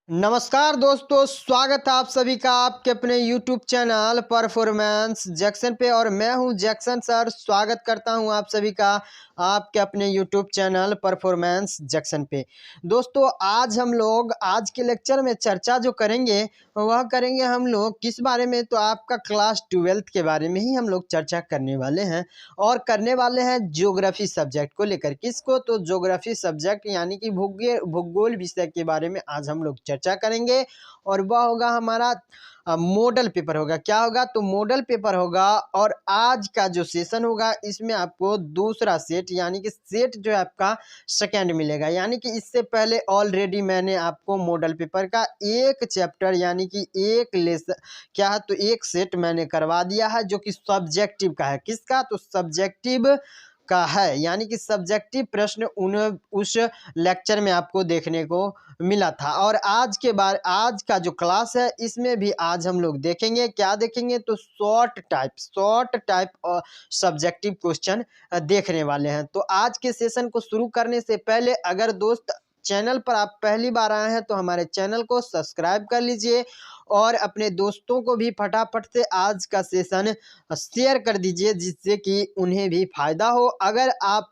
नमस्कार दोस्तों, स्वागत है आप सभी का आपके अपने YouTube चैनल परफॉर्मेंस जैक्सन पे। और मैं हूं जैक्सन सर। स्वागत करता हूं आप सभी का आपके अपने YouTube चैनल परफॉर्मेंस जैक्सन पे। दोस्तों, आज के लेक्चर में चर्चा जो करेंगे वह करेंगे हम लोग किस बारे में, तो आपका क्लास 12th के बारे में ही हम लोग चर्चा करने वाले हैं। और करने वाले हैं ज्योग्राफी सब्जेक्ट को लेकर। किसको? तो ज्योग्राफी सब्जेक्ट यानी कि भूगोल विषय के बारे में आज हम लोग चर्चा करेंगे। और वह होगा हमारा मॉडल पेपर होगा। क्या होगा? तो मॉडल पेपर होगा। और आज का जो सेशन होगा इसमें आपको दूसरा सेट यानी कि सेट जो है आपका सेकेंड मिलेगा। यानी कि इससे पहले ऑलरेडी मैंने आपको मॉडल पेपर का एक चैप्टर यानी कि एक लेसन क्या है तो एक सेट मैंने करवा दिया है, जो कि सब्जेक्टिव का है। किसका? तो सब्जेक्टिव का है। यानी कि सब्जेक्टिव प्रश्न उस लेक्चर में आपको देखने को मिला था। और आज का जो क्लास है इसमें भी आज हम लोग देखेंगे। क्या देखेंगे? तो शॉर्ट टाइप सब्जेक्टिव क्वेश्चन देखने वाले हैं। तो आज के सेशन को शुरू करने से पहले अगर दोस्त चैनल पर आप पहली बार आए हैं तो हमारे चैनल को सब्सक्राइब कर लीजिए और अपने दोस्तों को भी फटाफट से आज का सेशन शेयर कर दीजिए, जिससे कि उन्हें भी फायदा हो। अगर आप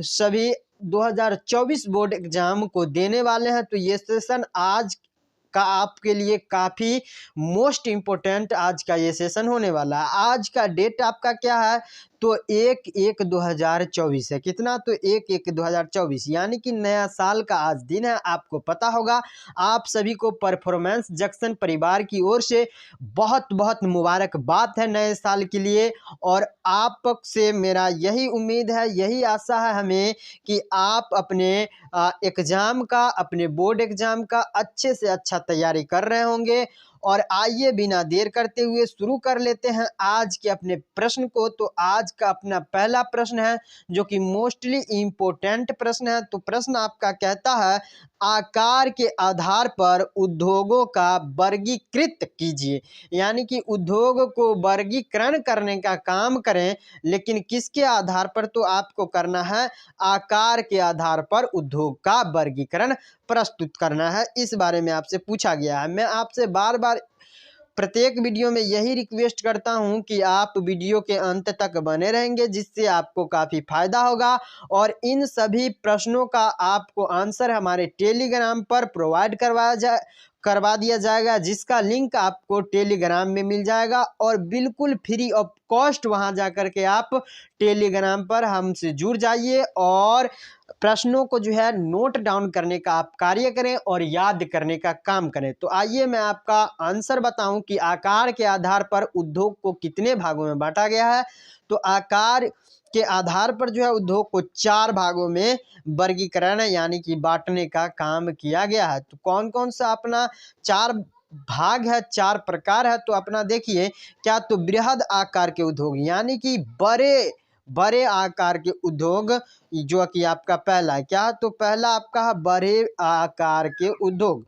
सभी 2024 बोर्ड एग्जाम को देने वाले हैं तो ये सेशन आज का आपके लिए काफ़ी मोस्ट इम्पोर्टेंट आज का ये सेशन होने वाला है। आज का डेट आपका क्या है? तो 1/1/2024 है। कितना? तो 1/1/2024 यानी कि नया साल का आज दिन है। आपको पता होगा। आप सभी को परफॉर्मेंस जंक्शन परिवार की ओर से बहुत बहुत मुबारकबाद है नए साल के लिए। और आप से मेरा यही उम्मीद है, यही आशा है हमें कि आप अपने एग्ज़ाम का, अपने बोर्ड एग्ज़ाम का अच्छे से अच्छा तैयारी कर रहे होंगे। और आइए बिना देर करते हुए शुरू कर लेते हैं आज के अपने प्रश्न को। तो आज का अपना पहला प्रश्न है जो कि मोस्टली इम्पोर्टेंट प्रश्न है। तो प्रश्न आपका कहता है, आकार के आधार पर उद्योगों का वर्गीकृत कीजिए। यानी कि उद्योग को वर्गीकरण करने का काम करें, लेकिन किसके आधार पर? तो आपको करना है आकार के आधार पर उद्योग का वर्गीकरण प्रस्तुत करना है। इस बारे में आपसे पूछा गया है। मैं आपसे बार बार प्रत्येक वीडियो में यही रिक्वेस्ट करता हूं कि आप वीडियो के अंत तक बने रहेंगे, जिससे आपको काफ़ी फायदा होगा। और इन सभी प्रश्नों का आपको आंसर हमारे टेलीग्राम पर प्रोवाइड करवा दिया जाएगा, जिसका लिंक आपको टेलीग्राम में मिल जाएगा। और बिल्कुल फ्री ऑफ कॉस्ट वहां जाकर के आप टेलीग्राम पर हमसे जुड़ जाइए और प्रश्नों को जो है नोट डाउन करने का आप कार्य करें और याद करने का काम करें। तो आइए मैं आपका आंसर बताऊं कि आकार के आधार पर उद्योग को कितने भागों में बांटा गया है। तो आकार के आधार पर जो है उद्योग को 4 भागों में वर्गीकरण यानी कि बांटने का काम किया गया है। तो कौन कौन सा अपना 4 भाग है, 4 प्रकार है। तो अपना देखिए, क्या तो बृहद आकार के उद्योग यानी कि बड़े आकार के उद्योग, जो कि आपका पहला है। क्या? तो पहला आपका है बड़े आकार के उद्योग।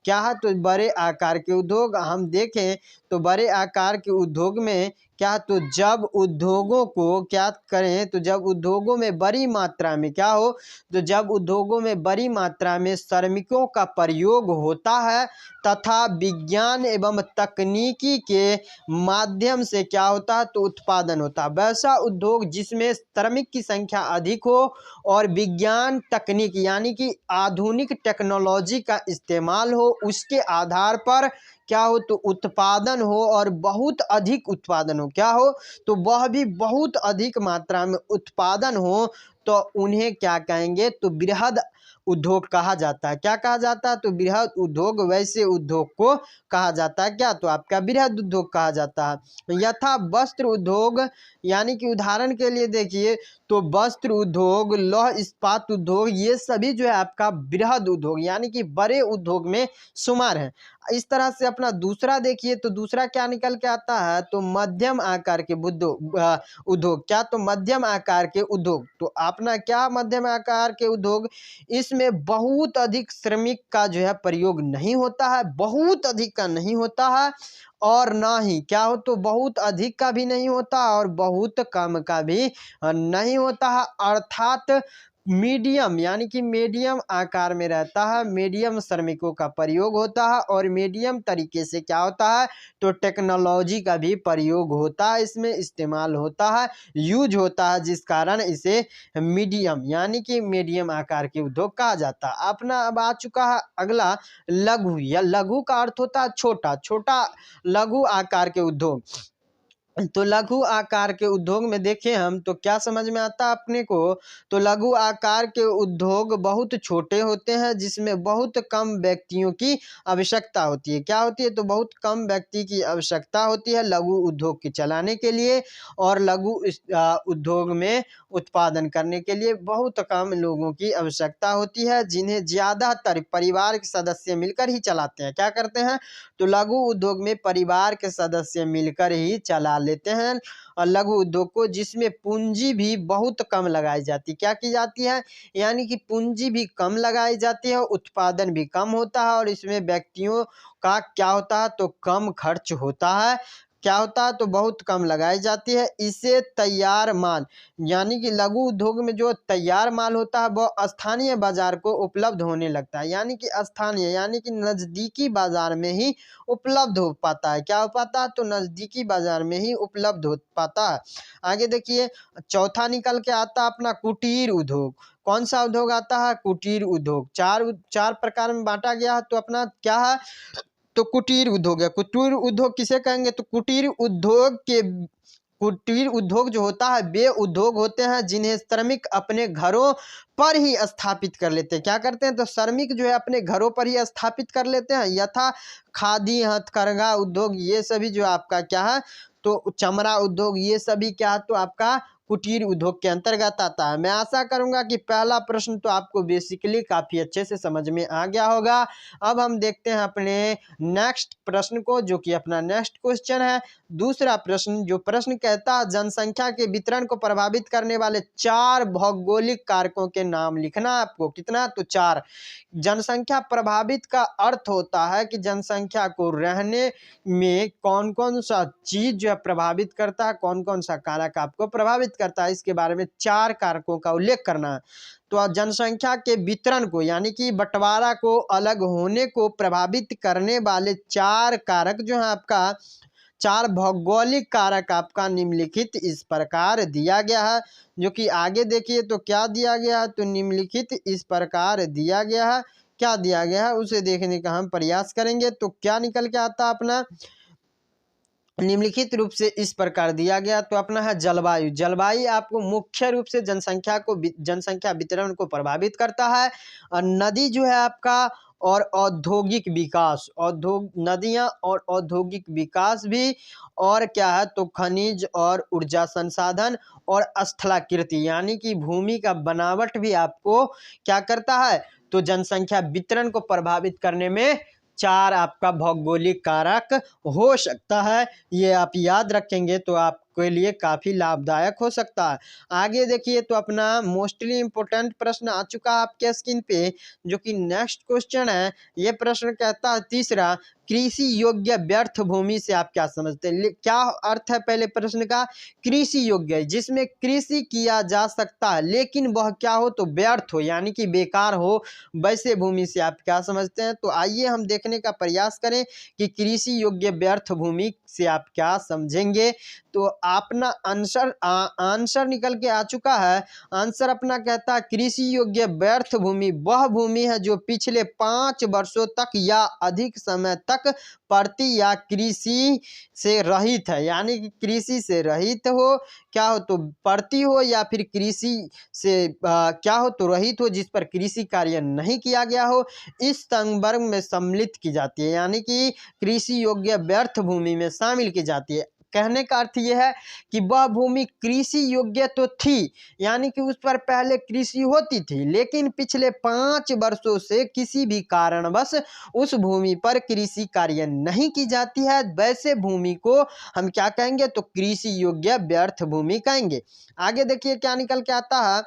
क्या है? तो बड़े आकार के उद्योग हम देखें तो बड़े आकार के उद्योग में क्या? तो जब उद्योगों को क्या करें, तो जब उद्योगों में बड़ी मात्रा में क्या हो, तो जब उद्योगों में बड़ी मात्रा में श्रमिकों का प्रयोग होता है तथा विज्ञान एवं तकनीकी के माध्यम से क्या होता है, तो उत्पादन होता है। वैसा उद्योग जिसमें श्रमिक की संख्या अधिक हो और विज्ञान तकनीक यानी कि आधुनिक टेक्नोलॉजी का इस्तेमाल हो, उसके आधार पर क्या हो, तो उत्पादन हो और बहुत अधिक उत्पादन हो। क्या हो? तो वह भी बहुत अधिक मात्रा में उत्पादन हो, तो उन्हें क्या कहेंगे? तो बृहद उद्योग कहा जाता है। क्या कहा जाता है? तो बृहद उद्योग। वैसे उद्योग को कहा जाता है क्या? तो आपका बृहद उद्योग कहा जाता है। यथा वस्त्र उद्योग यानी कि उदाहरण के लिए देखिए, तो वस्त्र उद्योग, लौह इस्पात उद्योग, ये सभी जो है आपका बृहद उद्योग यानी कि बड़े उद्योग में शुमार है। इस तरह से अपना दूसरा देखिए, तो दूसरा क्या निकल के आता है, तो मध्यम आकार के उद्योग। क्या? तो मध्यम आकार के उद्योग। तो अपना क्या मध्यम आकार के उद्योग, इसमें बहुत अधिक श्रमिक का जो है प्रयोग नहीं होता है, बहुत अधिक का नहीं होता है। और ना ही क्या हो, तो बहुत अधिक का भी नहीं होता और बहुत कम का भी नहीं होता है। अर्थात मीडियम यानी कि मीडियम आकार में रहता है, मीडियम श्रमिकों का प्रयोग होता है और मीडियम तरीके से क्या होता है तो टेक्नोलॉजी का भी प्रयोग होता है, इसमें इस्तेमाल होता है, यूज होता है, जिस कारण इसे मीडियम यानी कि मीडियम आकार के उद्योग कहा जाता है। अपना अब आ चुका है अगला लघु, या लघु का अर्थ होता है छोटा, छोटा लघु आकार के उद्योग। तो लघु आकार के उद्योग में देखें हम तो क्या समझ में आता है अपने को, तो लघु आकार के उद्योग बहुत छोटे होते हैं जिसमें बहुत कम व्यक्तियों की आवश्यकता होती है। क्या होती है तो बहुत कम व्यक्ति की आवश्यकता होती है लघु उद्योग के चलाने के लिए, और लघु उद्योग में उत्पादन करने के लिए बहुत कम लोगों की आवश्यकता होती है, जिन्हें ज़्यादातर परिवार के सदस्य मिलकर ही चलाते हैं। क्या करते हैं तो लघु उद्योग में परिवार के सदस्य मिलकर ही चला लेते हैं और लघु उद्योग को, जिसमें पूंजी भी बहुत कम लगाई जाती है। क्या की जाती है यानी कि पूंजी भी कम लगाई जाती है, उत्पादन भी कम होता है और इसमें व्यक्तियों का क्या होता है तो कम खर्च होता है। क्या होता है तो बहुत कम लगाई जाती है। इसे तैयार माल यानी कि लघु उद्योग में जो तैयार माल होता है वह स्थानीय बाजार को उपलब्ध होने लगता है, यानी कि स्थानीय यानी कि नज़दीकी बाजार में ही उपलब्ध हो पाता है। क्या हो पाता है तो नज़दीकी बाजार में ही उपलब्ध हो पाता है। आगे देखिए चौथा निकल के आता है अपना कुटीर उद्योग। कौन सा उद्योग आता है कुटीर उद्योग। चार प्रकार में बांटा गया है, तो अपना क्या है तो कुटीर उद्योग है। कुटीर उद्योग किसे कहेंगे तो कुटीर उद्योग जो होता है वे उद्योग होते हैं जिन्हें श्रमिक अपने घरों पर ही स्थापित कर लेते हैं। क्या करते हैं तो श्रमिक जो है अपने घरों पर ही स्थापित कर लेते हैं। यथा खादी हथकरघा उद्योग, ये सभी जो आपका क्या है तो चमड़ा उद्योग, ये सभी क्या है तो आपका कुटीर उद्योग के अंतर्गत आता है। मैं आशा करूंगा कि पहला प्रश्न तो आपको बेसिकली काफ़ी अच्छे से समझ में आ गया होगा। अब हम देखते हैं अपने नेक्स्ट प्रश्न को, जो कि अपना नेक्स्ट क्वेश्चन है। दूसरा प्रश्न, जो प्रश्न कहता है जनसंख्या के वितरण को प्रभावित करने वाले 4 भौगोलिक कारकों के नाम लिखना। आपको कितना तो 4। जनसंख्या प्रभावित का अर्थ होता है कि जनसंख्या को रहने में कौन कौन सा चीज जो है प्रभावित करता है, कौन कौन सा कारक आपको प्रभावित करता है, इसके बारे में 4 कारकों का उल्लेख करना है। तो जनसंख्या के वितरण को यानी कि बंटवारा को, अलग होने को प्रभावित करने वाले 4 कारक जो है आपका 4 भौगोलिक कारक आपका निम्नलिखित इस प्रकार दिया गया है। जो कि आगे देखिए तो क्या दिया गया है तो निम्नलिखित इस प्रकार दिया गया है। क्या दिया गया है उसे देखने का हम प्रयास करेंगे। तो क्या निकल के आता अपना निम्नलिखित रूप से इस प्रकार दिया गया। तो अपना है जलवायु। जलवायु आपको मुख्य रूप से जनसंख्या वितरण को प्रभावित करता है। और नदी जो है आपका और औद्योगिक विकास, नदियाँ और औद्योगिक विकास भी, और क्या है तो खनिज और ऊर्जा संसाधन और स्थलाकृति यानी कि भूमि का बनावट भी आपको क्या करता है तो जनसंख्या वितरण को प्रभावित करने में 4 आपका भौगोलिक कारक हो सकता है। ये आप याद रखेंगे तो आपके लिए काफ़ी लाभदायक हो सकता है। आगे देखिए तो अपना मोस्टली इम्पोर्टेंट प्रश्न आ चुका है आपके स्क्रीन पे, जो कि नेक्स्ट क्वेश्चन है। ये प्रश्न कहता है तीसरा, कृषि योग्य व्यर्थ भूमि से आप क्या समझते हैं। क्या अर्थ है पहले प्रश्न का, कृषि योग्य जिसमें कृषि किया जा सकता है लेकिन वह क्या हो तो व्यर्थ हो यानी कि बेकार हो, वैसे भूमि से आप क्या समझते हैं। तो आइए हम देखने का प्रयास करें कि कृषि योग्य व्यर्थ भूमि से आप क्या समझेंगे। तो अपना आंसर निकल के आ चुका है। आंसर अपना कहता है कृषि योग्य व्यर्थ भूमि वह भूमि है जो पिछले 5 वर्षों तक या अधिक समय तक प्रति या कृषि से रहित है, यानी कि कृषि से रहित हो, क्या हो तो प्रति हो या फिर कृषि से क्या हो तो रहित हो, जिस पर कृषि कार्य नहीं किया गया हो, इस संवर्ग में सम्मिलित की जाती है, यानी कि कृषि योग्य व्यर्थ भूमि में शामिल की जाती है। कहने का अर्थ यह है कि वह भूमि कृषि योग्य तो थी, यानी कि उस पर पहले कृषि होती थी, लेकिन पिछले 5 वर्षों से किसी भी कारणवश उस भूमि पर कृषि कार्य नहीं की जाती है, वैसे भूमि को हम क्या कहेंगे तो कृषि योग्य व्यर्थ भूमि कहेंगे। आगे देखिए क्या निकल के आता है,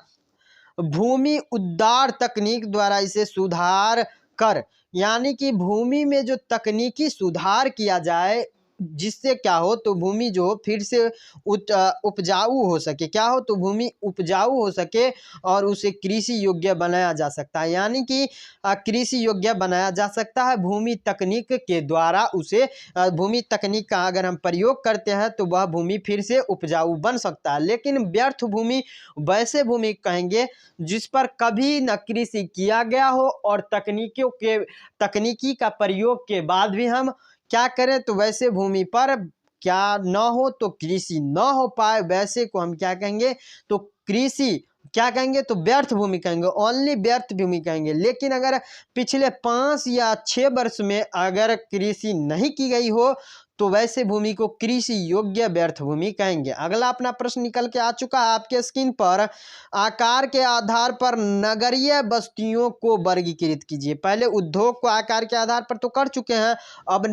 भूमि उद्धार तकनीक द्वारा इसे सुधार कर, यानी कि भूमि में जो तकनीकी सुधार किया जाए जिससे क्या हो तो भूमि जो हो फिर से उपजाऊ हो सके, क्या हो तो भूमि उपजाऊ हो सके और उसे कृषि योग्य बनाया जा सकता है। यानी कि कृषि योग्य बनाया जा सकता है भूमि तकनीक के द्वारा। उसे भूमि तकनीक का अगर हम प्रयोग करते हैं तो वह भूमि फिर से उपजाऊ बन सकता है। लेकिन व्यर्थ भूमि वैसे भूमि कहेंगे जिस पर कभी न कृषि किया गया हो और तकनीकी का प्रयोग के बाद भी हम क्या करें तो वैसे भूमि पर क्या न हो तो कृषि न हो पाए, वैसे को हम क्या कहेंगे तो कृषि क्या कहेंगे तो व्यर्थ भूमि कहेंगे, ओनली व्यर्थ भूमि कहेंगे। लेकिन अगर पिछले 5 या 6 वर्ष में अगर कृषि नहीं की गई हो तो वैसे भूमि को कृषि योग्य व्यर्थ भूमि कहेंगे। अगला अपना प्रश्न निकल के आ चुका है आपके स्क्रीन पर। आकार के आधार पर नगरीय बस्तियों को वर्गीकृत कीजिए। पहले उद्योग को आकार के आधार पर तो कर चुके हैं, अब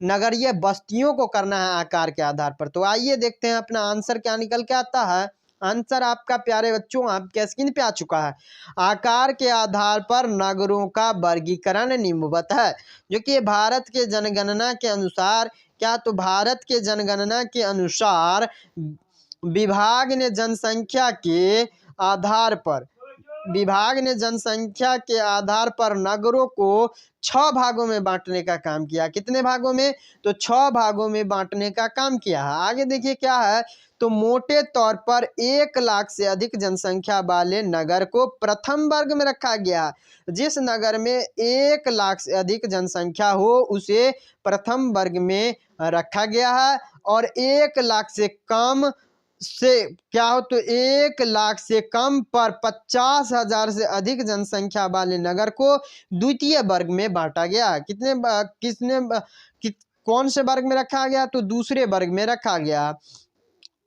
नगरीय बस्तियों को करना है आकार के आधार पर। तो आइए देखते हैं अपना आंसर क्या निकल के आता है। आंसर आपका प्यारे बच्चों आपके स्क्रीन पे आ चुका है। आकार के आधार पर नगरों का वर्गीकरण निम्नवत है, जो कि भारत के जनगणना के अनुसार क्या तो भारत के जनगणना के अनुसार विभाग ने जनसंख्या के आधार पर नगरों को 6 भागों में बांटने का काम किया। कितने भागों में तो 6 भागों में बांटने का काम किया है। आगे देखिए क्या है तो मोटे तौर पर 1 लाख से अधिक जनसंख्या वाले नगर को प्रथम वर्ग में रखा गया। जिस नगर में 1 लाख से अधिक जनसंख्या हो उसे प्रथम वर्ग में रखा गया है, और 1 लाख से कम से क्या हो तो 1 लाख से कम पर 50,000 से अधिक जनसंख्या वाले नगर को द्वितीय वर्ग में बांटा गया। कौन से वर्ग में रखा गया तो दूसरे वर्ग में रखा गया।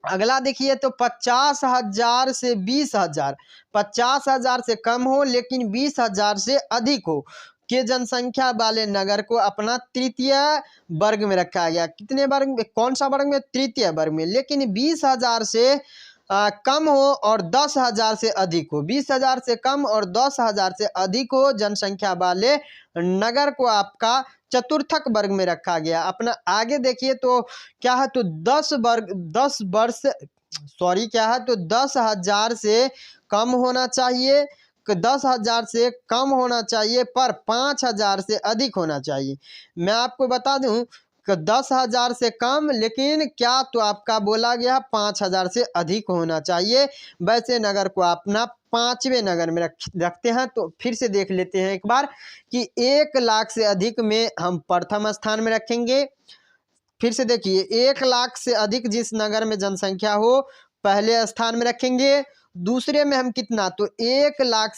अगला देखिए तो 50,000 से 20,000, 50,000 से कम हो लेकिन 20,000 से अधिक हो के जनसंख्या वाले नगर को अपना तृतीय वर्ग में रखा गया। कितने वर्ग में, कौन सा वर्ग में, तृतीय वर्ग में। लेकिन 20,000 से कम हो और 10,000 से अधिक हो, 20,000 से कम और 10,000 से अधिक हो जनसंख्या वाले नगर को आपका चतुर्थक वर्ग में रखा गया। अपना आगे देखिए तो क्या है तो 10,000 से कम होना चाहिए, 10,000 से कम होना चाहिए पर 5,000 से अधिक होना चाहिए। मैं आपको बता दूं कि 10,000 से कम लेकिन क्या तो आपका बोला गया 5,000 से अधिक होना चाहिए। वैसे नगर को अपना 5वें नगर में रखते हैं। तो फिर से देख लेते हैं एक बार कि 1 लाख से अधिक में हम प्रथम स्थान में रखेंगे। फिर से देखिए 1 लाख से अधिक जिस नगर में जनसंख्या हो पहले स्थान में रखेंगे। दूसरे में हम कितना तो 1 लाख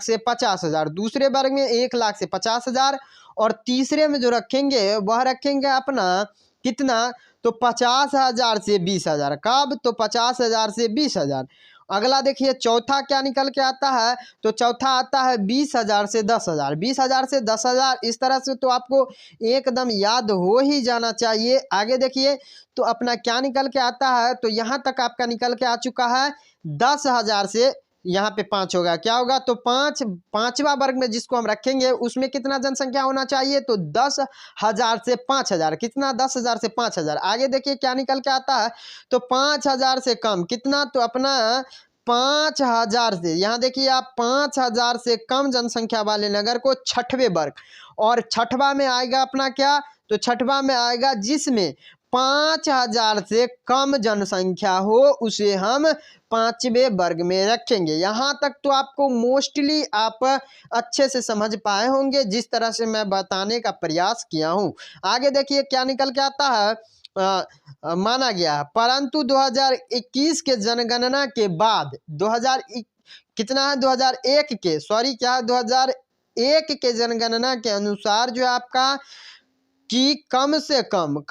से 50,000 दूसरे वर्ग में, 1 लाख से 50,000, और तीसरे में जो रखेंगे वह रखेंगे अपना कितना तो 50,000 से 20,000। कब तो 50,000 से 20,000। अगला देखिए चौथा क्या निकल के आता है तो चौथा आता है 20,000 से 10,000, 20,000 से 10,000। इस तरह से तो आपको एकदम याद हो ही जाना चाहिए। आगे देखिए तो अपना क्या निकल के आता है तो यहाँ तक आपका निकल के आ चुका है 10,000 से यहाँ पे 5 होगा, क्या होगा तो 5वां वर्ग में जिसको हम रखेंगे उसमें कितना जनसंख्या होना चाहिए तो 10,000 से 5,000। कितना 10,000 से 5,000। आगे देखिए क्या निकल के आता है तो 5,000 से कम कितना तो अपना 5,000 से, यहाँ देखिए आप 5,000 से कम जनसंख्या वाले नगर को 6वें वर्ग, और 6वां में आएगा अपना क्या तो 6वां में आएगा जिसमें 5,000 से कम जनसंख्या हो उसे हम 5वें वर्ग में रखेंगे। यहाँ तक तो आपको मोस्टली आप अच्छे से समझ पाए होंगे जिस तरह से मैं बताने का प्रयास किया हूँ। आगे देखिए क्या निकल के आता है माना गया, परंतु 2021 के जनगणना के बाद 2001 के जनगणना के अनुसार जो आपका कि कम से कम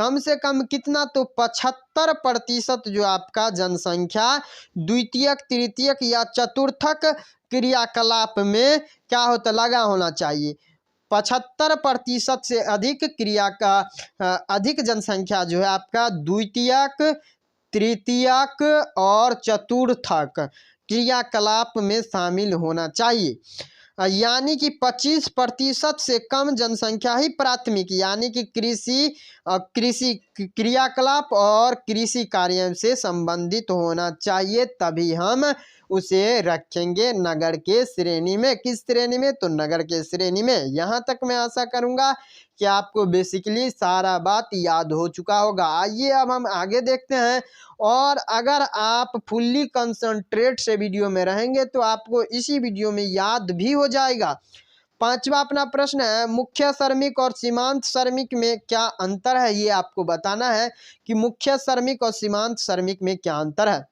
कितना तो 75% जो आपका जनसंख्या द्वितीयक, तृतीयक या चतुर्थक क्रियाकलाप में क्या होता लगा होना चाहिए। 75% से अधिक अधिक जनसंख्या जो है आपका द्वितीयक, तृतीयक और चतुर्थक क्रियाकलाप में शामिल होना चाहिए। यानी कि 25% से कम जनसंख्या ही प्राथमिक यानी कि कृषि क्रियाकलाप और कृषि कार्य से संबंधित होना चाहिए, तभी हम उसे रखेंगे नगर के श्रेणी में। किस श्रेणी में? तो नगर के श्रेणी में। यहाँ तक मैं आशा करूँगा कि आपको बेसिकली सारा बात याद हो चुका होगा। आइए अब हम आगे देखते हैं, और अगर आप फुल्ली कंसंट्रेट से वीडियो में रहेंगे तो आपको इसी वीडियो में याद भी हो जाएगा। पांचवा अपना प्रश्न है, मुख्य श्रमिक और सीमांत श्रमिक में क्या अंतर है? ये आपको बताना है कि मुख्य श्रमिक और सीमांत श्रमिक में क्या अंतर है।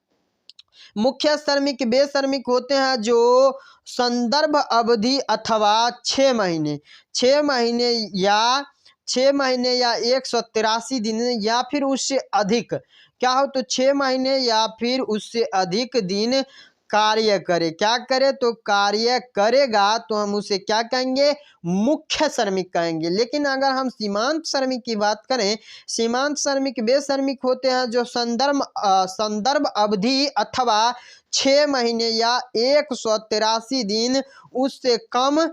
मुख्य श्रमिक वे श्रमिक होते हैं जो संदर्भ अवधि अथवा 6 महीने 6 महीने या 6 महीने या 183 दिन या फिर उससे अधिक, क्या हो तो 6 महीने या फिर उससे अधिक दिन कार्य करे। क्या करे? तो कार्य करेगा तो हम उसे क्या कहेंगे? मुख्य श्रमिक कहेंगे। लेकिन अगर हम सीमांत श्रमिक की बात करें, सीमांत श्रमिक वे श्रमिक होते हैं जो संदर्भ अवधि अथवा 6 महीने या 183 दिन उससे कम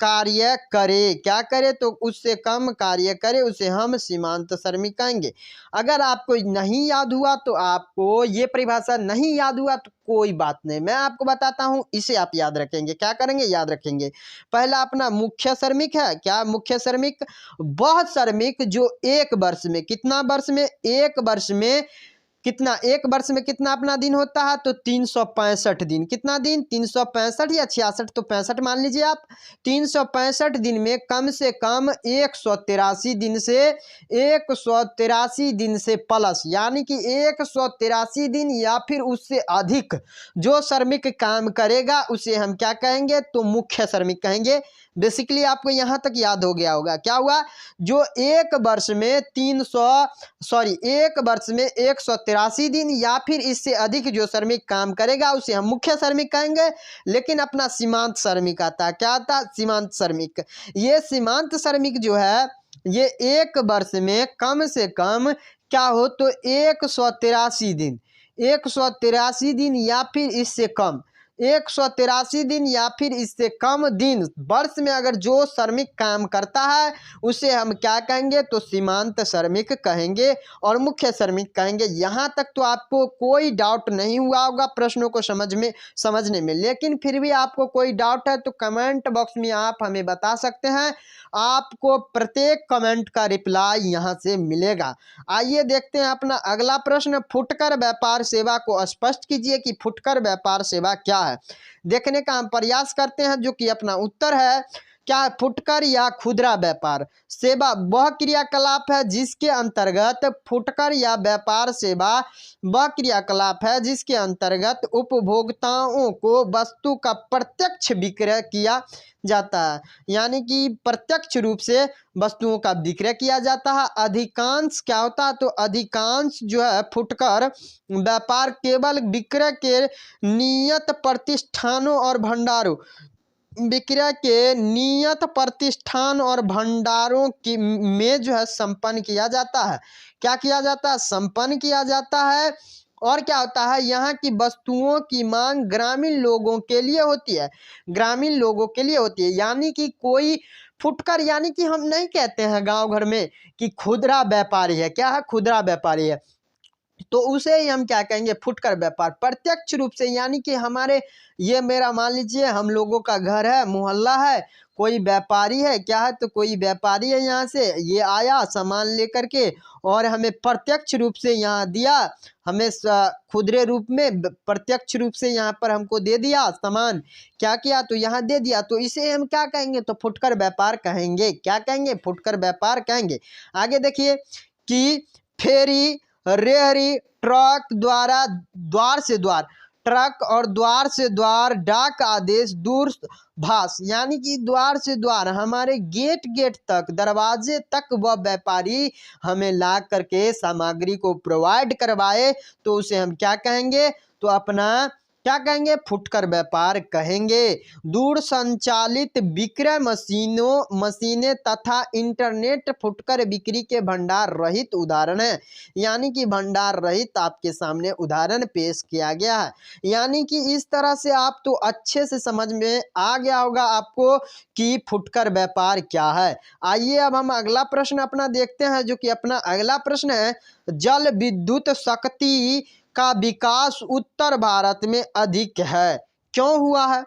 कार्य करे। क्या करे? तो उससे कम कार्य करे, उसे हम सीमांत श्रमिक कहेंगे। अगर आपको नहीं याद हुआ तो आपको ये परिभाषा नहीं याद हुआ तो कोई बात नहीं, मैं आपको बताता हूं, इसे आप याद रखेंगे। क्या करेंगे? याद रखेंगे। पहला अपना मुख्य श्रमिक है। क्या मुख्य श्रमिक? वह श्रमिक जो एक वर्ष में, कितना वर्ष में? एक वर्ष में कितना, एक वर्ष में कितना अपना दिन होता है? तो 365 दिन। कितना दिन? 365 या 66, तो 65 मान लीजिए आप। 365 दिन में कम से कम 183 दिन से 183 दिन से प्लस, यानी कि 183 दिन या फिर उससे अधिक जो श्रमिक काम करेगा उसे हम क्या कहेंगे? तो मुख्य श्रमिक कहेंगे। बेसिकली आपको यहाँ तक याद हो गया होगा। क्या हुआ? जो एक वर्ष में एक वर्ष में 183 दिन या फिर इससे अधिक जो श्रमिक काम करेगा उसे हम मुख्य श्रमिक कहेंगे। लेकिन अपना सीमांत श्रमिक आता है। क्या आता है? सीमांत श्रमिक। ये सीमांत श्रमिक जो है ये एक वर्ष में कम से कम क्या हो तो 183 दिन 183 दिन या फिर इससे कम 183 दिन या फिर इससे कम दिन वर्ष में अगर जो श्रमिक काम करता है उसे हम क्या कहेंगे? तो सीमांत श्रमिक कहेंगे और मुख्य श्रमिक कहेंगे। यहाँ तक तो आपको कोई डाउट नहीं हुआ होगा प्रश्नों को समझने में। लेकिन फिर भी आपको कोई डाउट है तो कमेंट बॉक्स में आप हमें बता सकते हैं, आपको प्रत्येक कमेंट का रिप्लाई यहाँ से मिलेगा। आइए देखते हैं अपना अगला प्रश्न, फुटकर व्यापार सेवा को स्पष्ट कीजिए कि फुटकर व्यापार सेवा क्या है। देखने का हम प्रयास करते हैं, जो कि अपना उत्तर है क्या है? फुटकर या खुदरा व्यापार सेवा वह क्रियाकलाप है जिसके अंतर्गत फुटकर या व्यापार सेवा वह क्रियाकलाप है जिसके अंतर्गत उपभोक्ताओं को वस्तु का प्रत्यक्ष विक्रय किया जाता है, यानी कि प्रत्यक्ष रूप से वस्तुओं का विक्रय किया जाता है। अधिकांश क्या होता है? तो अधिकांश जो है फुटकर व्यापार केवल विक्रय के नियत प्रतिष्ठानों और भंडारों विक्रय के नियत प्रतिष्ठान और भंडारों की में जो है संपन्न किया जाता है। क्या किया जाता है? संपन्न किया जाता है। और क्या होता है? यहाँ की वस्तुओं की मांग ग्रामीण लोगों के लिए होती है, ग्रामीण लोगों के लिए होती है। यानी कि कोई फुटकर, यानी कि हम नहीं कहते हैं गांव घर में कि खुदरा व्यापारी है। क्या है? खुदरा व्यापारी है, तो उसे ही हम क्या कहेंगे? फुटकर व्यापार। प्रत्यक्ष रूप से यानी कि हमारे ये मेरा मान लीजिए हम लोगों का घर है, मोहल्ला है, कोई व्यापारी है। क्या है? तो कोई व्यापारी है, यहाँ से ये आया सामान लेकर के और हमें प्रत्यक्ष रूप से यहाँ दिया, हमें खुदरे रूप में प्रत्यक्ष रूप से यहाँ पर हमको दे दिया सामान। क्या किया? तो यहाँ दे दिया, तो इसे हम क्या कहेंगे? तो फुटकर व्यापार कहेंगे। क्या कहेंगे? फुटकर व्यापार कहेंगे। आगे देखिए कि फेरी, रेहड़ी, ट्रक द्वारा द्वार से द्वार, ट्रक और द्वार से द्वार, डाक आदेश, दूरभाष, यानी कि द्वार से द्वार हमारे गेट तक, दरवाजे तक वह व्यापारी हमें ला करके सामग्री को प्रोवाइड करवाए तो उसे हम क्या कहेंगे? तो अपना क्या कहेंगे? फुटकर व्यापार कहेंगे। दूर संचालित विक्रय मशीनें तथा इंटरनेट फुटकर बिक्री के भंडार रहित उदाहरण है। यानी कि भंडार रहित आपके सामने उदाहरण पेश किया गया है। यानी कि इस तरह से आप तो अच्छे से समझ में आ गया होगा आपको कि फुटकर व्यापार क्या है। आइए अब हम अगला प्रश्न अपना देखते हैं, जो कि अपना अगला प्रश्न है, जल विद्युत शक्ति का विकास उत्तर भारत में अधिक है, क्यों हुआ है?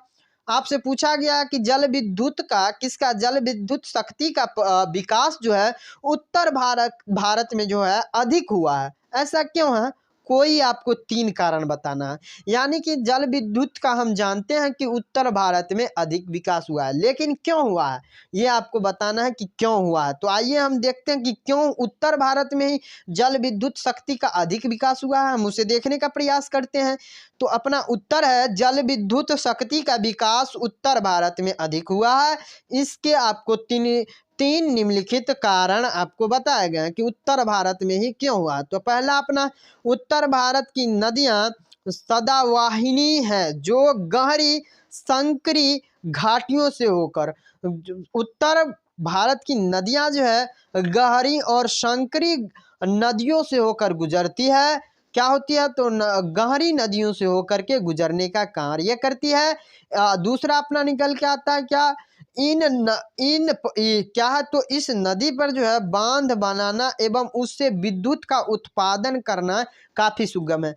आपसे पूछा गया कि जल विद्युत शक्ति का विकास जो है उत्तर भारत में जो है अधिक हुआ है, ऐसा क्यों है? कोई आपको 3 कारण बताना है। यानी कि जल विद्युत का हम जानते हैं कि उत्तर भारत में अधिक विकास हुआ है, लेकिन क्यों हुआ है ये आपको बताना है कि क्यों हुआ है। तो आइए हम देखते हैं कि क्यों उत्तर भारत में ही जल विद्युत शक्ति का अधिक विकास हुआ है, हम उसे देखने का प्रयास करते हैं। तो अपना उत्तर है, जल विद्युत शक्ति का विकास उत्तर भारत में अधिक हुआ है। इसके आपको तीन निम्नलिखित कारण आपको बताए गए हैं कि उत्तर भारत में ही क्यों हुआ। तो पहला अपना, उत्तर भारत की नदियां सदावाहिनी है, जो गहरी संकरी घाटियों से होकर, उत्तर भारत की नदियां जो है गहरी और संकरी नदियों से होकर गुजरती है। क्या होती है? तो गहरी नदियों से होकर के गुजरने का कार्य करती है। दूसरा अपना निकल के आता है क्या, क्या है, तो इस नदी पर जो है बांध बनाना एवं उससे विद्युत का उत्पादन करना काफी सुगम है।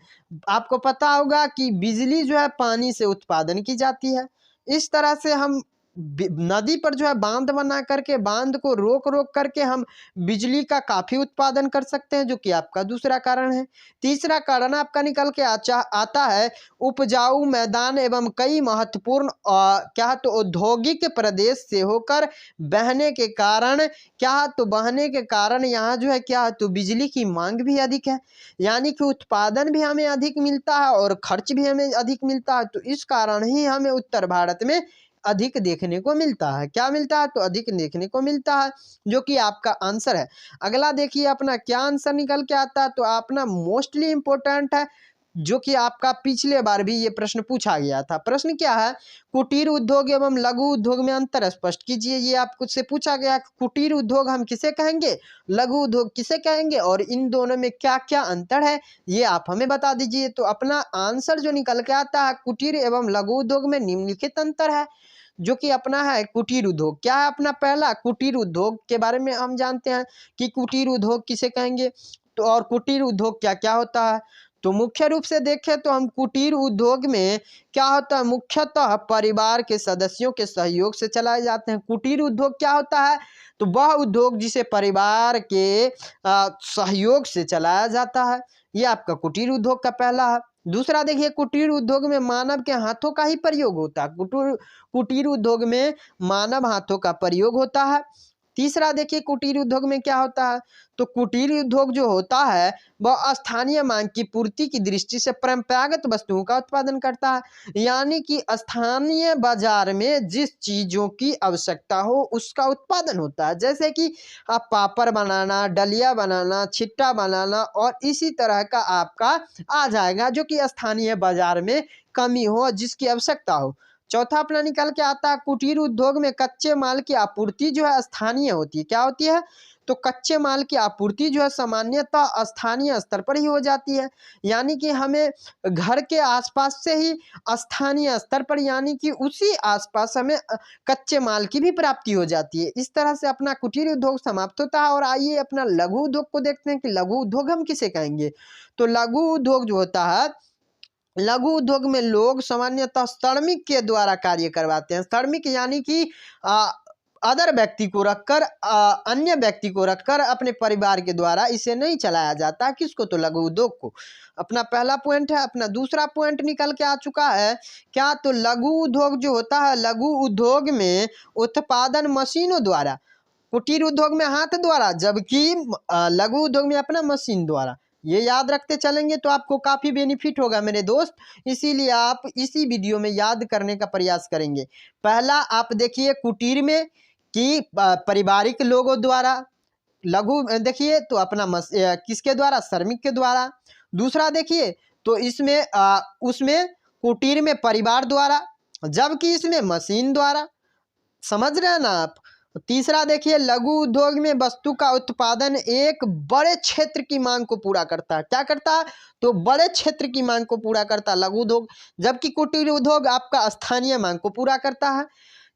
आपको पता होगा कि बिजली जो है पानी से उत्पादन की जाती है। इस तरह से हम नदी पर जो है बांध बना करके, बांध को रोक करके हम बिजली का काफी उत्पादन कर सकते हैं, जो कि आपका दूसरा कारण है। तीसरा कारण आपका निकल के आता है, उपजाऊ मैदान एवं कई महत्वपूर्ण क्या है, तो औद्योगिक प्रदेश से होकर बहने के कारण, क्या है, तो बहने के कारण यहाँ जो है क्या है, तो बिजली की मांग भी अधिक है। यानी कि उत्पादन भी हमें अधिक मिलता है और खर्च भी हमें अधिक मिलता है। तो इस कारण ही हमें उत्तर भारत में अधिक देखने को मिलता है। क्या मिलता है? तो अधिक देखने को मिलता है, जो कि आपका आंसर है। अगला देखिए अपना क्या आंसर निकल के आता है। तो अपना मोस्टली इंपॉर्टेंट है, जो कि आपका पिछले बार भी ये प्रश्न पूछा गया था। प्रश्न क्या है, कुटीर उद्योग एवं लघु उद्योग में अंतर स्पष्ट कीजिए। ये आपको से पूछा गया, कुटीर उद्योग हम किसे कहेंगे, लघु उद्योग किसे कहेंगे, और इन दोनों में क्या क्या अंतर है ये आप हमें बता दीजिए। तो अपना आंसर जो निकल के आता है, कुटीर एवं लघु उद्योग में निम्नलिखित अंतर है, जो कि अपना है कुटीर उद्योग। क्या है अपना पहला, कुटीर उद्योग के बारे में हम जानते हैं कि कुटीर उद्योग किसे कहेंगे, तो और कुटीर उद्योग क्या क्या होता है। तो मुख्य रूप से देखें तो हम कुटीर उद्योग में क्या होता है, मुख्यतः परिवार के सदस्यों के सहयोग से चलाए जाते हैं। कुटीर उद्योग क्या होता है, तो वह उद्योग जिसे परिवार के सहयोग से चलाया जाता है, ये आपका कुटीर उद्योग का पहला है। दूसरा देखिए, कुटीर उद्योग में मानव के हाथों का ही प्रयोग होता है। कुटीर उद्योग में मानव हाथों का प्रयोग होता है। तीसरा देखिए, कुटीर उद्योग में क्या होता है, तो कुटीर उद्योग जो होता है वह स्थानीय मांग की पूर्ति की दृष्टि से परंपरागत वस्तुओं का उत्पादन करता है। यानी कि स्थानीय बाजार में जिस चीजों की आवश्यकता हो उसका उत्पादन होता है। जैसे कि आप पापड़ बनाना, डलिया बनाना, छिट्टा बनाना और इसी तरह का आपका आ जाएगा, जो कि स्थानीय बाजार में कमी हो, जिसकी आवश्यकता हो। चौथा अपना निकल के आता है, कुटीर उद्योग में कच्चे माल की आपूर्ति जो है स्थानीय होती है। क्या होती है, तो कच्चे माल की आपूर्ति जो है सामान्यतः स्थानीय स्तर पर ही हो जाती है। यानी कि हमें घर के आसपास से ही स्थानीय स्तर पर, यानी कि उसी आसपास हमें कच्चे माल की भी प्राप्ति हो जाती है। इस तरह से अपना कुटीर उद्योग समाप्त होता है। और आइए अपना लघु उद्योग को देखते हैं कि लघु उद्योग हम किसे कहेंगे। तो लघु उद्योग जो होता है, लघु उद्योग में लोग सामान्यतः श्रमिक के द्वारा कार्य करवाते हैं। श्रमिक यानी कि अदर व्यक्ति को रखकर, अन्य व्यक्ति को रखकर अपने परिवार के द्वारा इसे नहीं चलाया जाता। किसको? तो लघु उद्योग को। अपना पहला पॉइंट है। अपना दूसरा पॉइंट निकल के आ चुका है क्या, तो लघु उद्योग जो होता है, लघु उद्योग में उत्पादन मशीनों द्वारा, कुटीर उद्योग में हाथ द्वारा, जबकि लघु उद्योग में अपना मशीन द्वारा। ये याद रखते चलेंगे तो आपको काफ़ी बेनिफिट होगा मेरे दोस्त। इसीलिए आप इसी वीडियो में याद करने का प्रयास करेंगे। पहला आप देखिए कुटीर में कि पारिवारिक लोगों द्वारा, लघु देखिए तो अपना किसके द्वारा, श्रमिक के द्वारा। दूसरा देखिए तो इसमें उसमें कुटीर में परिवार द्वारा, जबकि इसमें मशीन द्वारा। समझ रहे हैं ना आप। तीसरा देखिए, लघु उद्योग में वस्तु का उत्पादन एक बड़े क्षेत्र की मांग को पूरा करता है। क्या करता है? तो बड़े क्षेत्र की मांग को पूरा करता है लघु उद्योग, जबकि कुटीर उद्योग आपका स्थानीय मांग को पूरा करता है।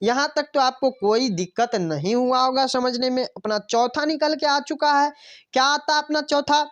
यहाँ तक तो आपको कोई दिक्कत नहीं हुआ होगा समझने में। अपना चौथा निकल के आ चुका है। क्या आता है अपना चौथा?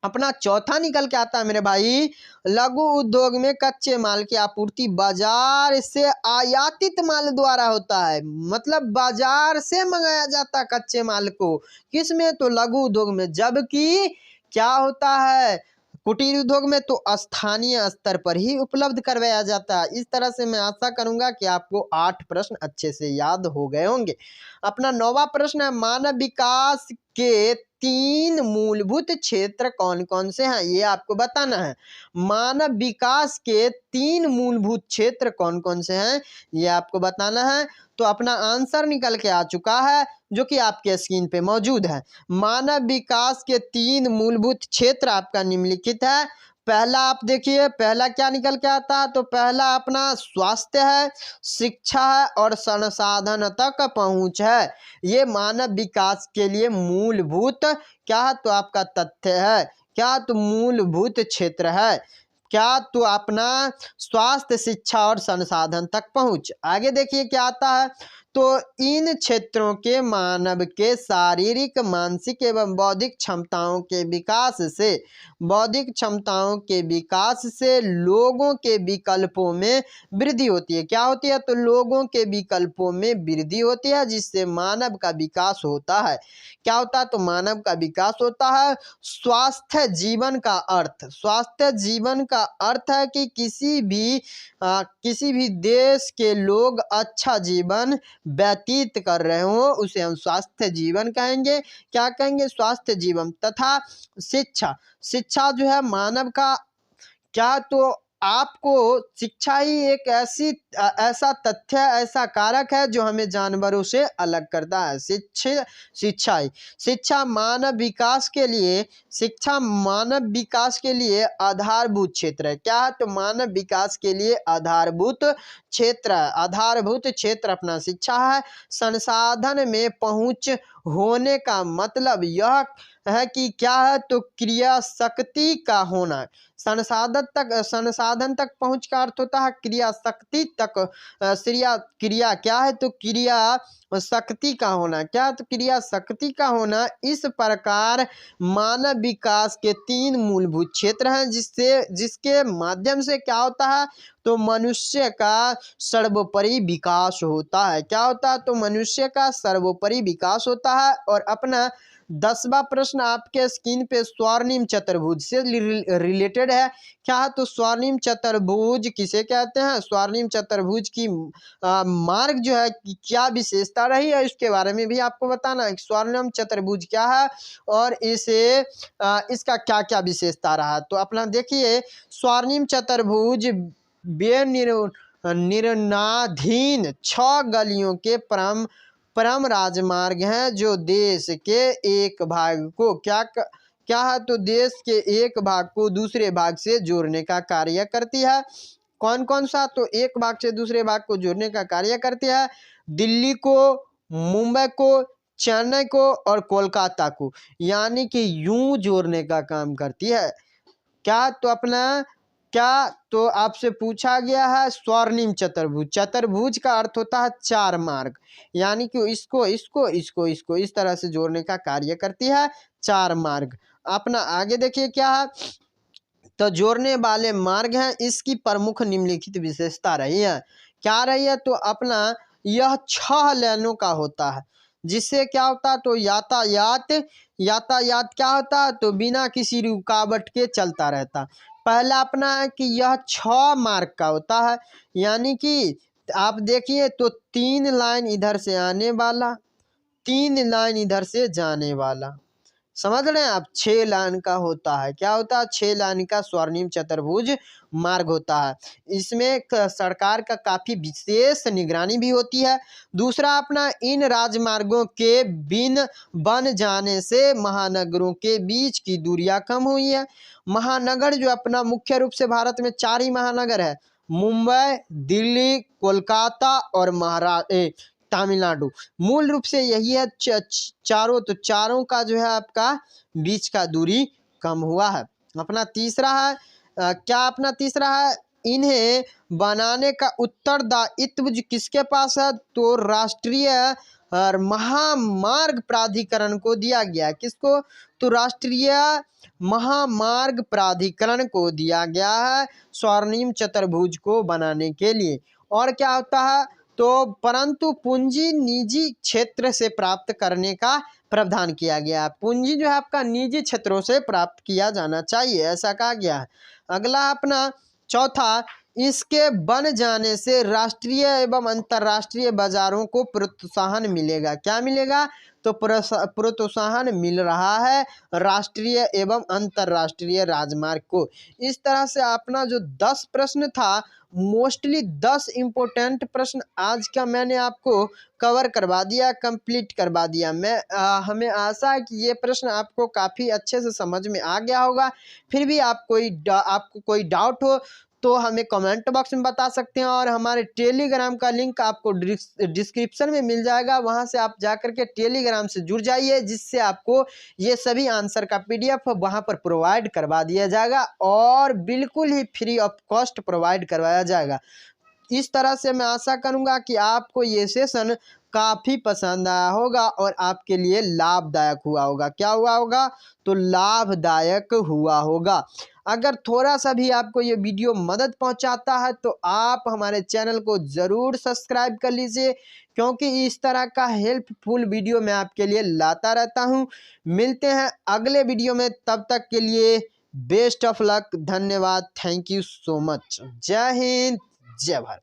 अपना चौथा निकल के आता है मेरे भाई, लघु उद्योग में कच्चे माल की आपूर्ति बाजार से आयातित माल द्वारा होता है। मतलब बाजार से मंगाया जाता है कच्चे माल को, किसमें? तो लघु उद्योग में। जबकि क्या होता है कुटीर उद्योग में? तो स्थानीय स्तर पर ही उपलब्ध करवाया जाता है। इस तरह से मैं आशा करूंगा कि आपको 8 प्रश्न अच्छे से याद हो गए होंगे। अपना 9वां प्रश्न है, मानव विकास के 3 मूलभूत क्षेत्र कौन कौन से हैं? ये आपको बताना है। मानव विकास के 3 मूलभूत क्षेत्र कौन कौन से हैं, ये आपको बताना है। तो अपना आंसर निकल के आ चुका है, जो कि आपके स्क्रीन पे मौजूद है। मानव विकास के 3 मूलभूत क्षेत्र आपका निम्नलिखित है। पहला आप देखिए, पहला क्या निकल के आता है? तो पहला अपना स्वास्थ्य है, शिक्षा है और संसाधन तक पहुंच है। ये मानव विकास के लिए मूलभूत क्या है? तो आपका तथ्य है। क्या? तो मूलभूत क्षेत्र है। क्या? तो अपना स्वास्थ्य, शिक्षा और संसाधन तक पहुंच। आगे देखिए क्या आता है, तो इन क्षेत्रों के मानव के शारीरिक, मानसिक एवं बौद्धिक क्षमताओं के विकास से, बौद्धिक क्षमताओं के विकास से लोगों के विकल्पों में वृद्धि होती है। क्या होती है? तो लोगों के विकल्पों में वृद्धि होती है, जिससे मानव का विकास होता है। क्या होता है? तो मानव का विकास होता है। स्वास्थ्य जीवन का अर्थ, स्वास्थ्य जीवन का अर्थ है कि किसी भी देश के लोग अच्छा जीवन व्यतीत कर रहे हो, उसे हम स्वास्थ्य जीवन कहेंगे। क्या कहेंगे? स्वास्थ्य जीवन। तथा शिक्षा, शिक्षा जो है मानव का क्या? तो आपको शिक्षा ही एक ऐसा तथ्य, ऐसा कारक है जो हमें जानवरों से अलग करता है। शिक्षा मानव विकास के लिए, शिक्षा मानव विकास के लिए आधारभूत क्षेत्र है। क्या है? तो मानव विकास के लिए आधारभूत क्षेत्र है। आधारभूत क्षेत्र अपना शिक्षा है। संसाधन में पहुंच होने का मतलब यह है कि क्या है? तो क्रिया शक्ति का होना। संसाधन तक पहुंच का अर्थ होता है क्रिया शक्ति तक। क्रिया क्या है? तो क्रिया शक्ति का होना। क्या? तो क्रिया शक्ति का होना। इस प्रकार मानव विकास के 3 मूलभूत क्षेत्र हैं, जिसके माध्यम से क्या होता है? तो मनुष्य का सर्वोपरि विकास होता है। क्या होता है? तो मनुष्य का सर्वोपरि विकास होता है। और अपना 10वां प्रश्न आपके स्क्रीन पे स्वर्णिम चतुर्भुज से रिलेटेड है। क्या है? तो स्वर्णिम चतुर्भुज किसे कहते हैं? स्वर्णिम चतुर्भुज की मार्ग जो है क्या विशेषता रही है, इसके बारे में भी आपको बताना है। स्वर्णिम चतुर्भुज क्या है और इसका क्या क्या विशेषता रहा। तो अपना देखिए, स्वर्णिम चतुर्भुज निर्माणाधीन 6 गलियों के परम राजमार्ग हैं, जो देश के एक भाग को क्या है? तो देश के एक भाग को दूसरे भाग से जोड़ने का कार्य करती है। कौन कौन सा? तो एक भाग से दूसरे भाग को जोड़ने का कार्य करती है। दिल्ली को, मुंबई को, चेन्नई को और कोलकाता को, यानी कि यूं जोड़ने का काम करती है। क्या? तो अपना क्या? तो आपसे पूछा गया है स्वर्णिम चतुर्भुज। चतुर्भुज का अर्थ होता है 4 मार्ग, यानी कि इसको इसको इसको इसको इस तरह से जोड़ने का कार्य करती है 4 मार्ग। अपना आगे देखिए क्या है, तो जोड़ने वाले मार्ग हैं, इसकी प्रमुख निम्नलिखित विशेषता रही है। क्या रही है? तो अपना यह 6 लेनों का होता है, जिससे क्या होता है? तो यातायात क्या होता है? तो बिना किसी रुकावट के चलता रहता। पहला अपना है कि यह 6 मार्ग का होता है, यानी कि आप देखिए तो 3 लाइन इधर से आने वाला, 3 लाइन इधर से जाने वाला। समझ रहे हैं आप, 6 लाइन का होता है। क्या होता है? 6 लाइन का स्वर्णिम चतुर्भुज मार्ग होता है। इसमें सरकार का काफी विशेष निगरानी भी होती है। दूसरा अपना, इन राजमार्गों के बन जाने से महानगरों के बीच की दूरियां कम हुई है। महानगर जो अपना मुख्य रूप से भारत में 4 ही महानगर है, मुंबई, दिल्ली, कोलकाता और तमिलनाडु। मूल रूप से यही है चारों, तो चारों का जो है आपका बीच का दूरी कम हुआ है। अपना तीसरा है क्या अपना तीसरा है, इन्हें बनाने का उत्तरदायित्व जो किसके पास है? तो राष्ट्रीय और महामार्ग प्राधिकरण को दिया गया। किसको? तो राष्ट्रीय महामार्ग प्राधिकरण को दिया गया है स्वर्णिम चतुर्भुज को बनाने के लिए। और क्या होता है? तो परंतु पूंजी निजी क्षेत्र से प्राप्त करने का प्रावधान किया गया है। पूंजी जो है आपका निजी क्षेत्रों से प्राप्त किया जाना चाहिए, ऐसा कहा गया है। अगला अपना चौथा, इसके बन जाने से राष्ट्रीय एवं अंतर्राष्ट्रीय बाजारों को प्रोत्साहन मिलेगा। क्या मिलेगा? तो प्रोत्साहन मिल रहा है राष्ट्रीय एवं अंतर्राष्ट्रीय राजमार्ग को। इस तरह से अपना जो 10 प्रश्न था, मोस्टली 10 इम्पोर्टेंट प्रश्न आज का मैंने आपको कवर करवा दिया, कंप्लीट करवा दिया। हमें आशा है कि ये प्रश्न आपको काफ़ी अच्छे से समझ में आ गया होगा। फिर भी आपको कोई डाउट हो तो हमें कमेंट बॉक्स में बता सकते हैं, और हमारे टेलीग्राम का लिंक आपको डिस्क्रिप्शन में मिल जाएगा। वहां से आप जाकर के टेलीग्राम से जुड़ जाइए, जिससे आपको ये सभी आंसर का PDF वहां पर प्रोवाइड करवा दिया जाएगा, और बिल्कुल ही फ्री ऑफ कॉस्ट प्रोवाइड करवाया जाएगा। इस तरह से मैं आशा करूंगा कि आपको ये सेशन काफ़ी पसंद आया होगा और आपके लिए लाभदायक हुआ होगा। क्या हुआ होगा? तो लाभदायक हुआ होगा। अगर थोड़ा सा भी आपको ये वीडियो मदद पहुंचाता है तो आप हमारे चैनल को ज़रूर सब्सक्राइब कर लीजिए, क्योंकि इस तरह का हेल्पफुल वीडियो मैं आपके लिए लाता रहता हूं। मिलते हैं अगले वीडियो में, तब तक के लिए बेस्ट ऑफ लक। धन्यवाद, थैंक यू सो मच। जय हिंद, जय भारत।